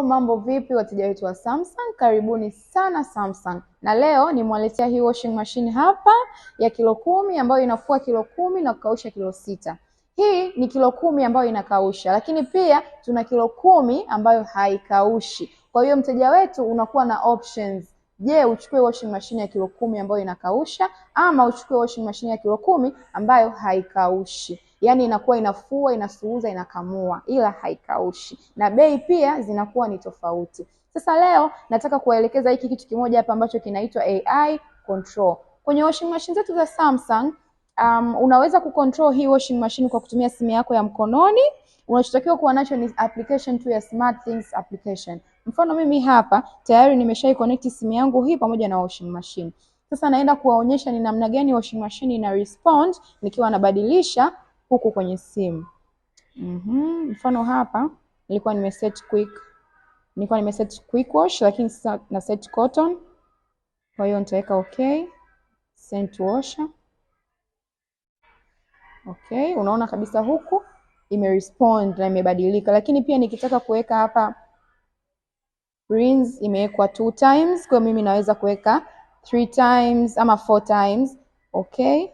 mambo vipi wateja wetu wa Samsung? Karibuni sana Samsung. Na leo nimewaletea hii washing machine hapa ya kilo 10 ambayo inafua kilo 10 na kukausha kilo 6. Hii ni kilo 10 ambayo inakausha, lakini pia tuna kilo 10 ambayo haikaushi. Kwa hiyo mteja wetu unakuwa na options. Je, uchukue washing machine ya kilo 10 ambayo inakausha ama uchukue washing machine ya kilo 10 ambayo haikaushi? Yaani inakuwa inafua, inasuuza, inakamua ila haikaushi. Na bei pia zinakuwa ni tofauti. Sasa leo nataka kuwaelekeza hiki kitu kimoja hapa ambacho kinaitwa AI control. Kwenye washing machine zetu za Samsung, unaweza kucontrol hii washing machine kwa kutumia simu yako ya mkononi. Unachotakiwa kuwa nacho ni application tu ya Smart Things application. Mfano mimi hapa tayari nimeshai connect simu yangu hii pamoja na washing machine. Sasa naenda kuwaonyesha ni namna gani washing machine ina respond nikiwa nabadilisha huku kwenye simu. Mfano hapa nilikuwa nimeset quick wash, lakini sasa na set cotton. Kwa hiyo nitaweka okay, send to washer. Okay, unaona kabisa huku imerespond na imebadilika. Lakini pia nikitaka kuweka hapa rinse imewekwa 2 times, kwa mimi naweza kuweka 3 times ama 4 times. Okay,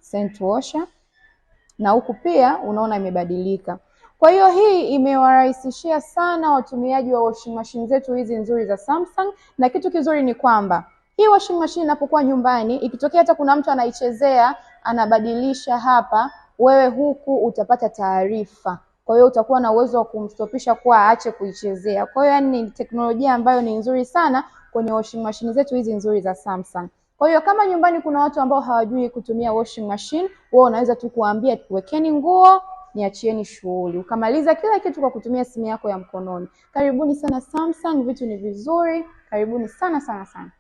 send to washer. Na huku pia unaona imebadilika. Kwa hiyo hii imewarahisishia sana watumiaji wa washing machine zetu hizi nzuri za Samsung. Na kitu kizuri ni kwamba hii washing machine inapokuwa nyumbani, ikitokea hata kuna mtu anaichezea, anabadilisha hapa, wewe huku utapata taarifa. Kwa hiyo utakuwa na uwezo wa kumstopisha kwa aache kuichezea. Kwa hiyo yani ni teknolojia ambayo ni nzuri sana kwenye washing machine zetu hizi nzuri za Samsung. Kwa hiyo kama nyumbani kuna watu ambao hawajui kutumia washing machine, wewe unaweza tu kuambia wekeni nguo, niachieni shughuli. Ukamaliza kila kitu kwa kutumia simu yako ya mkononi. Karibuni sana Samsung, vitu ni vizuri. Karibuni sana sana sana.